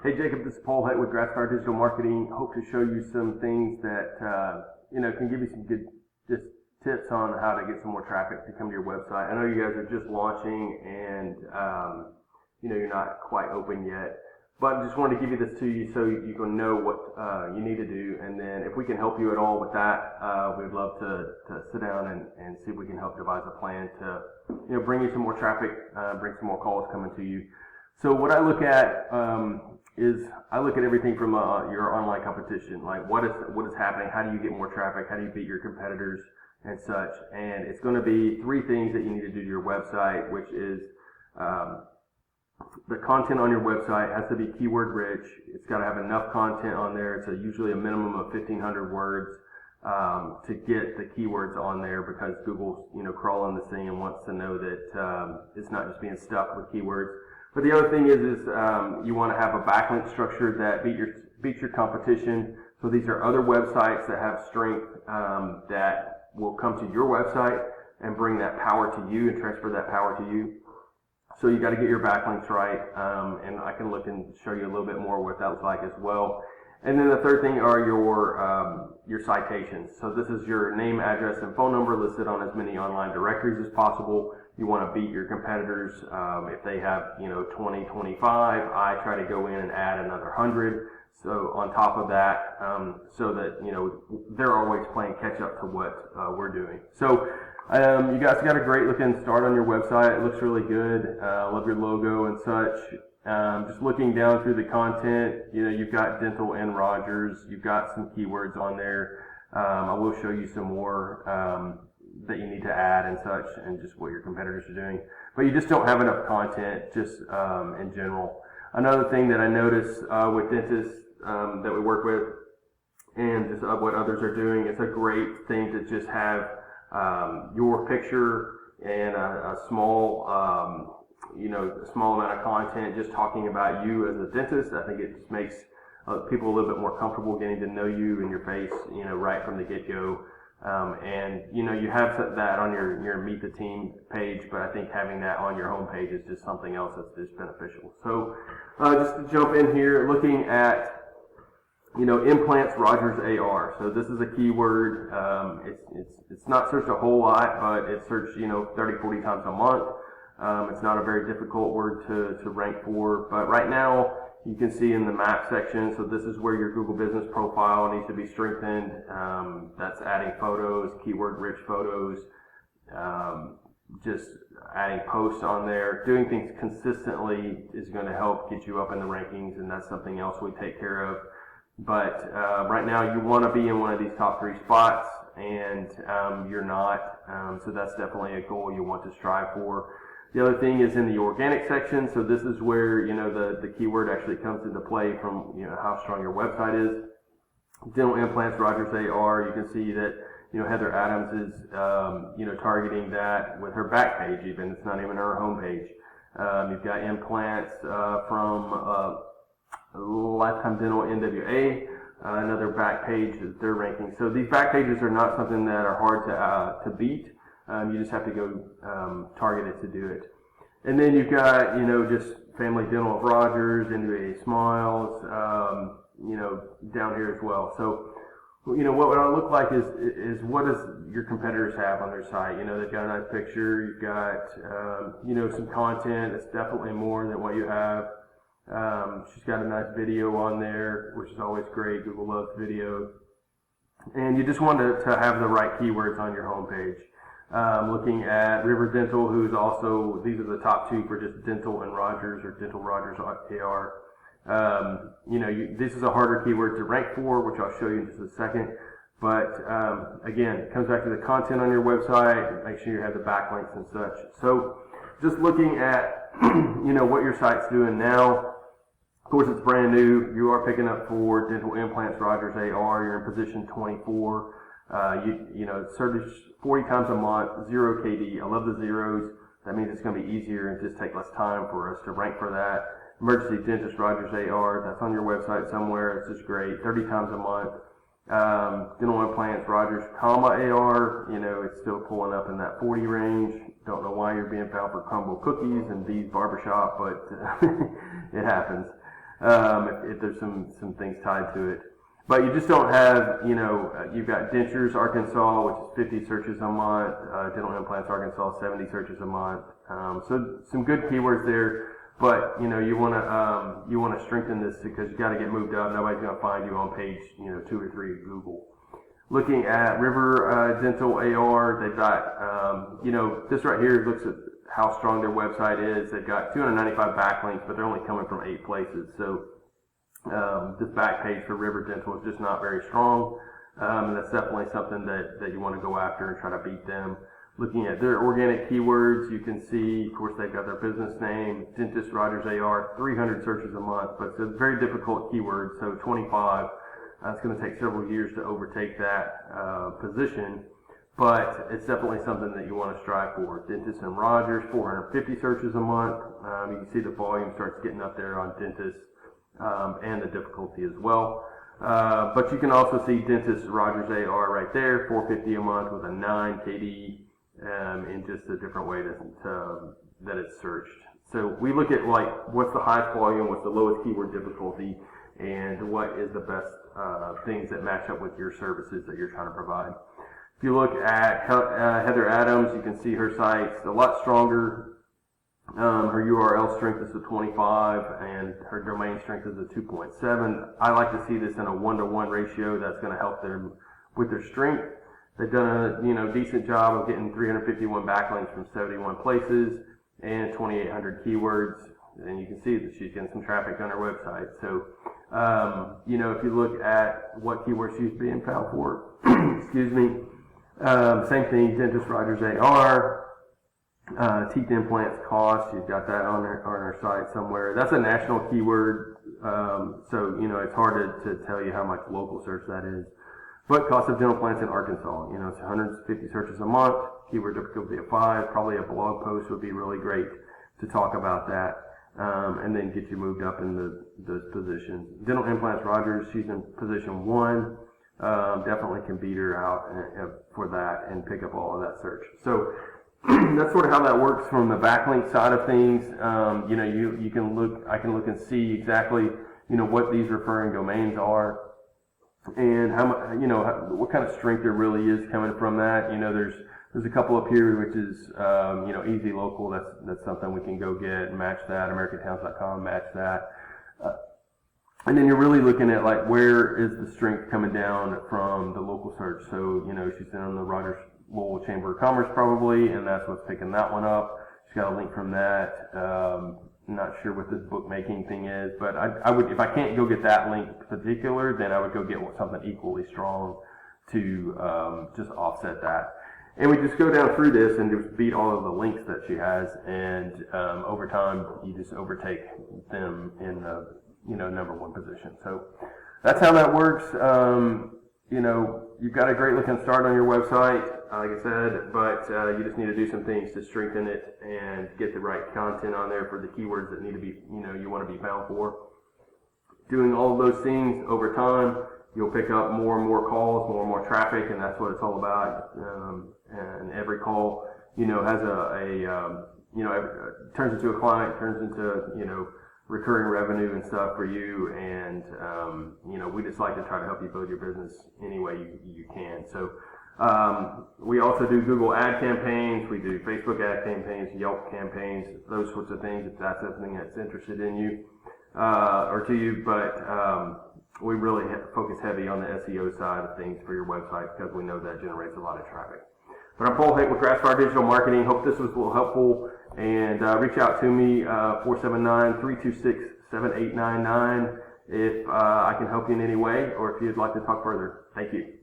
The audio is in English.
Hey Jacob, this is Paul Heck with Grassfire Digital Marketing. Hope to show you some things that can give you some good just tips on how to get some more traffic to come to your website. I know you guys are just launching and you're not quite open yet, but I just wanted to give you this to you so you can know what you need to do. And then if we can help you at all with that, we'd love to sit down and see if we can help devise a plan to bring you some more traffic, bring some more calls coming to you. So what I look at is I look at everything from your online competition, like what is happening, how do you get more traffic, how do you beat your competitors and such. And it's going to be three things that you need to do to your website, which is the content on your website has to be keyword rich. It's got to have enough content on there. It's usually a minimum of 1,500 words to get the keywords on there, because Google's crawling this thing and wants to know that it's not just being stuffed with keywords. But the other thing is you want to have a backlink structure that beats your competition. So these are other websites that have strength that will come to your website and bring that power to you and transfer that power to you. So you got to get your backlinks right, and I can look and show you a little bit more what that looks like as well. And then the third thing are your citations. So this is your name, address, and phone number listed on as many online directories as possible. You want to beat your competitors. If they have 20, 25, I try to go in and add another 100. So on top of that, so that they're always playing catch up to what we're doing. So you guys got a great looking start on your website. It looks really good. Love your logo and such. Just looking down through the content, you've got Dental and Rogers. You've got some keywords on there. I will show you some more that you need to add and such, and just what your competitors are doing. But you just don't have enough content just in general. Another thing that I notice with dentists that we work with, and just what others are doing, it's a great thing to just have your picture and a small small amount of content just talking about you as a dentist. I think it just makes people a little bit more comfortable getting to know you and your face, right from the get-go. And you have that on your Meet the Team page, but I think having that on your home page is just something else that's just beneficial. So just to jump in here, looking at implants Rogers AR. So this is a keyword. It's not searched a whole lot, but it's searched 30, 40 times a month. It's not a very difficult word to rank for, but right now you can see in the map section, so this is where your Google business profile needs to be strengthened. That's adding photos, keyword rich photos, just adding posts on there. Doing things consistently is going to help get you up in the rankings, and that's something else we take care of. But right now you want to be in one of these top 3 spots, and you're not, so that's definitely a goal you want to strive for. The other thing is in the organic section. So this is where the keyword actually comes into play from how strong your website is. Dental implants Rogers AR. You can see that Heather Adams is targeting that with her back page. Even it's not even her home page. You've got implants from Lifetime Dental NWA. Another back page that they're ranking. So these back pages are not something that are hard to beat. You just have to go target it to do it. And then you've got, just Family Dental of Rogers, NWA Smiles, down here as well. So, what would it look like is what does your competitors have on their site? They've got a nice picture, you've got, some content that's definitely more than what you have. She's got a nice video on there, which is always great. Google loves video. And you just want to have the right keywords on your homepage. Looking at River Dental, who's also, these are the top 2 for just Dental and Rogers, or Dental Rogers AR. This is a harder keyword to rank for, which I'll show you in just a second. But again, it comes back to the content on your website. Make sure you have the backlinks and such. So just looking at what your site's doing now. Of course, it's brand new. You are picking up for Dental Implants Rogers AR. You're in position 24. Search 40 times a month, 0 KD. I love the zeros. That means it's going to be easier and just take less time for us to rank for that. Emergency Dentist Rogers AR, that's on your website somewhere. It's just great. 30 times a month. Dental Implants Rogers, AR, it's still pulling up in that 40 range. Don't know why you're being found for crumble cookies and D's Barbershop, but it happens. if there's some things tied to it. But you just don't have, you've got dentures Arkansas, which is 50 searches a month, dental implants Arkansas, 70 searches a month. So some good keywords there, but you want to strengthen this because you got to get moved up. Nobody's going to find you on page 2 or 3 of Google. Looking at River Dental AR, they've got this right here looks at how strong their website is. They've got 295 backlinks, but they're only coming from 8 places. So this back page for River Dental is just not very strong, and that's definitely something that you want to go after and try to beat them. Looking at their organic keywords, you can see, of course, they've got their business name, Dentist Rogers AR, 300 searches a month, but it's a very difficult keyword, so 25. It's going to take several years to overtake that position, but it's definitely something that you want to strive for. Dentist and Rogers, 450 searches a month. You can see the volume starts getting up there on dentist. And the difficulty as well. But you can also see Dentist Rogers AR right there, 450 a month with a 9 KD in just a different way that it's searched. So we look at what's the highest volume, what's the lowest keyword difficulty, and what is the best things that match up with your services that you're trying to provide. If you look at Heather Adams, you can see her site's a lot stronger. Her URL strength is a 25 and her domain strength is a 2.7. I like to see this in a 1-to-1 ratio. That's going to help them with their strength. They've done a decent job of getting 351 backlinks from 71 places and 2,800 keywords. And you can see that she's getting some traffic on her website. So, if you look at what keywords she's being found for, excuse me, same thing, Dentist Rogers AR. Teeth implants cost, you've got that on our site somewhere. That's a national keyword, so it's hard to tell you how much local search that is. But cost of dental implants in Arkansas, it's 150 searches a month, keyword difficulty of 5, probably a blog post would be really great to talk about that, and then get you moved up in those positions. Dental implants Rogers, she's in position 1, definitely can beat her out for that and pick up all of that search. So that's sort of how that works from the backlink side of things. You can look, I can look and see exactly, what these referring domains are and how much, what kind of strength there really is coming from that. There's a couple up here, which is, easy local. That's something we can go get and match that. AmericanTowns.com, match that. And then you're really looking at where is the strength coming down from the local search. So, she's on the Rogers Louisville Chamber of Commerce probably, and that's what's picking that one up. She's got a link from that. Not sure what this bookmaking thing is, but I would, if I can't go get that link particular, then I would go get something equally strong to just offset that. And we just go down through this and just beat all of the links that she has, and over time you just overtake them in the number 1 position. So that's how that works. You've got a great looking start on your website, like I said, but you just need to do some things to strengthen it and get the right content on there for the keywords that need to be, you want to be found for. Doing all of those things over time, you'll pick up more and more calls, more and more traffic, and that's what it's all about. And every call, has turns into a client, turns into, recurring revenue and stuff for you, and we just like to try to help you build your business any way you can. So we also do Google ad campaigns, we do Facebook ad campaigns, Yelp campaigns, those sorts of things if that's something that's interested in you or to you. But we really focus heavy on the SEO side of things for your website because we know that generates a lot of traffic. But I'm Paul Haight with Grassfire Digital Marketing. Hope this was a little helpful. And reach out to me, 479-326-7899, if I can help you in any way, or if you'd like to talk further. Thank you.